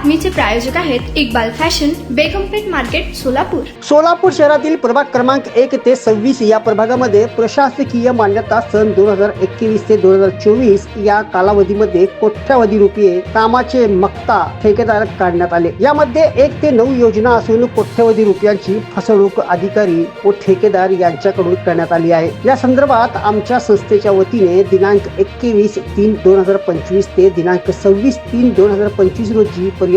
बातमीचे प्रायोजक आहेत Iqbal fashion, बेगमपेठ market, Solapur. Solapur शहरातील प्रभाग क्रमांक 1 ते 26 या प्रभागामध्ये प्रशासकीय मान्यता सन 2021 ते 2024 या कालावधीमध्ये कोट्यावधी रुपये कामाचे मक्ता ठेकेदार काढण्यात आले। यामध्ये 1 ते 9 योजना असून कोट्यावधी रुपयांची फसवणूक अधिकारी व ठेकेदार यांच्याकडून करण्यात आली आहे। या संदर्भात आमच्या संस्थेच्या वतीने दिनांक 21/3/2025 ते दिनांक 26/3/2025 रोजी पर्यंत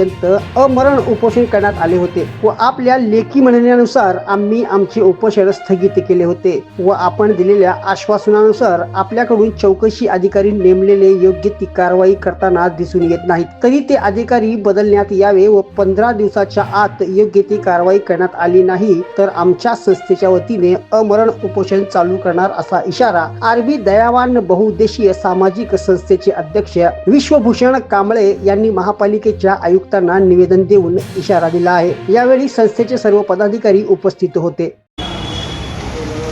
अमरण उपोषण करण्यात आले होते व आपल्या लेखी म्हणण्यानुसार आम्ही आमचे उपोषण स्थगित केले होते व आपण दिलेल्या आश्वासनानुसार आपल्याकडून चौकशी अधिकारी नेमलेले योग्य ती कारवाई करताना दिसून येत नाहीत। तरी ते अधिकारी बदलण्यात यावे व 15 दिवसाच्या आत योग्य ती कारवाई करण्यात आली नाही तर आमच्या संस्थेच्या वतीने अमरण उपोषण चालू करणार असा इशारा आरबी दयावान बहुउद्देशीय सामाजिक संस्थेचे अध्यक्ष विश्वभूषण कांबळे यांनी महापालिकेच्या आयुक्तांना निवेदन देऊन इशारा दिला आहे। यावेळी संस्थेचे सर्व पदाधिकारी उपस्थित होते।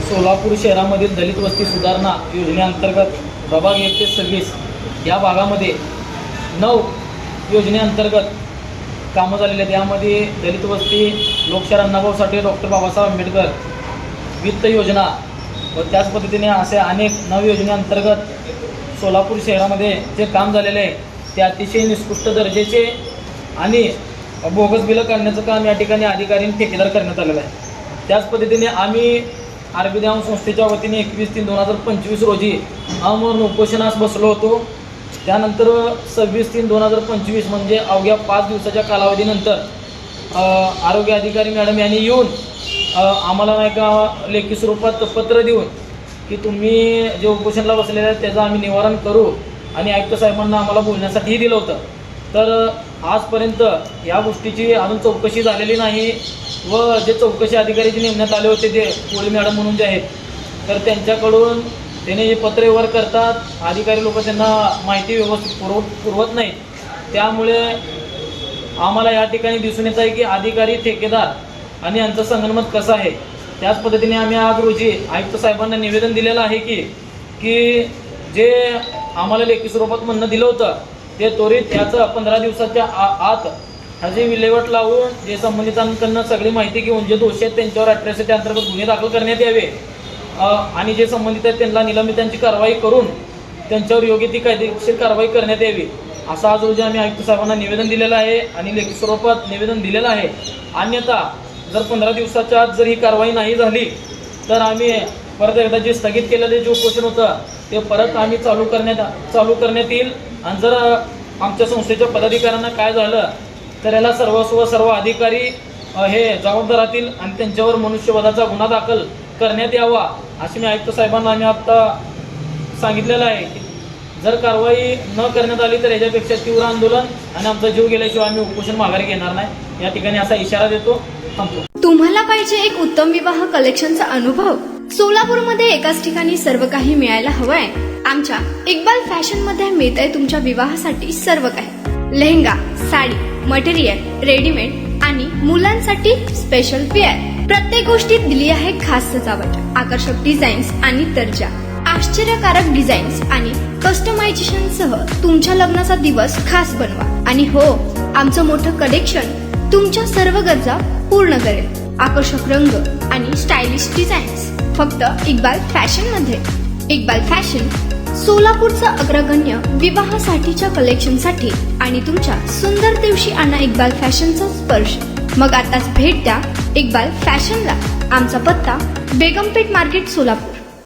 सोलापूर शहरामधील दलित वस्ती सुधारणा योजनेअंतर्गत प्रभाग 1 ते 26 या भागामध्ये 9 योजनेअंतर्गत कामं झालेली आहेत। यामध्ये दलित वस्ती, लोकशाहीर अण्णाभाऊ साठे, डॉक्टर बाबासाहेब आंबेडकर वित्त योजना व त्याच पद्धतीने असे अनेक 9 योजनेअंतर्गत सोलापूर शहरामध्ये जे काम झालेले आहे ते अतिशय निकृष्ट दर्जाचे आणि बोगस बिलं काढण्याचं काम या ठिकाणी अधिकारी आणि ठेकेदार करण्यात आलेलं आहे। त्याच पद्धतीने आम्ही आरबी दयावान संस्थेच्या वतीने 21/3/2025 रोजी अमरण उपोषणास बसलो होतो। त्यानंतर 26/3/2025 म्हणजे अवघ्या 5 दिवसाच्या कालावधीनंतर आरोग्य अधिकारी मॅडम यांनी येऊन आम्हाला नाही का लेखी स्वरूपात पत्र देऊन की तुम्ही जे उपोषणाला बसलेले आहेत त्याचं आम्ही निवारण करू आणि आयुक्त साहेबांना आम्हाला बोलण्यासाठीही दिलं होतं। तर आजपर्यंत या गोष्टीची अजून चौकशी झालेली नाही व जे चौकशी अधिकारी जे नेमण्यात आले होते जे पोळी मॅडम म्हणून जे आहेत तर त्यांच्याकडून त्याने जे पत्र व्यवहार करतात, अधिकारी लोक त्यांना माहिती व्यवस्थित पुरवत नाहीत। त्यामुळे आम्हाला या ठिकाणी दिसून येत आहे की अधिकारी, ठेकेदार आणि यांचं संगनमत कसं आहे। त्याच पद्धतीने आम्ही आज रोजी आयुक्त साहेबांना निवेदन दिलेलं आहे की जे आम्हाला लेखी स्वरूपात म्हणणं दिलं होतं ते त्वरित याचं 15 दिवसाच्या आत ह्याची विल्हेवाट लावून जे संबंधितांकडून सगळी माहिती घेऊन जे दोषी आहेत त्यांच्यावर अट्रॉसिटी अंतर्गत गुन्हे दाखल करण्यात यावे आणि जे संबंधित आहेत त्यांना निलंबितांची कारवाई करून त्यांच्यावर योग्य ती कायदेशीर कारवाई करण्यात यावी असं आज रोजी आम्ही आयुक्त साहेबांना निवेदन दिलेलं आहे आणि लेखी स्वरूपात निवेदन दिलेलं आहे। अन्यथा जर 15 दिवसाच्या आत जर ही कारवाई नाही झाली तर आम्ही परत एकदा जे स्थगित केलेले जे उपोषण होतं ते परत आम्ही चालू करण्यात येईल आणि जर आमच्या संस्थेच्या पदाधिकाऱ्यांना काय झालं तर याला सर्व अधिकारी हे जबाबदार राहतील आणि त्यांच्यावर मनुष्यवधाचा गुन्हा दाखल करण्यात यावा असे मी आयुक्त साहेबांना आम्ही आता सांगितलेलं आहे की जर कारवाई न करण्यात आली तर याच्यापेक्षा तीव्र आंदोलन आणि आमचा जीव गेल्याशिवाय आम्ही उपोषण माघारी घेणार नाही। या ठिकाणी असा इशारा देतो। तुम्हाला पाहिजे एक उत्तम विवाह कलेक्शनचा अनुभव? सोलापूरमध्ये एकाच ठिकाणी सर्व काही मिळायला हवंय? आमच्या इक्बाल फॅशन मध्ये मिळतंय तुमच्या विवाहासाठी सर्व काही। लेहंगा, साडी, मटेरियल, रेडीमेड आणि मुलांसाठी स्पेशल वेअर। प्रत्येक गोष्टीत दिली आहे खास सजावट, आकर्षक डिझाईन्स आणि दर्जा, आश्चर्यकारक डिझाईन्स आणि कस्टमायझेशन सह तुमच्या लग्नाचा दिवस खास बनवा। आणि हो, आमचं मोठं कलेक्शन तुमच्या सर्व गरजा पूर्ण करेल। आकर्षक रंग आणि स्टायलिश डिझाईन्स फक्त इक्बाल फॅशन मध्ये। इक्बाल फॅशन सोलापूरचा अग्रगण्य विवाहासाठीच्या कलेक्शनसाठी आणि तुमच्या सुंदर दिवशी आणा इक्बाल फॅशनचा स्पर्श। मग आताच भेट द्या इक्बाल फॅशनला। आमचा पत्ता बेगमपेठ मार्केट, सोलापूर।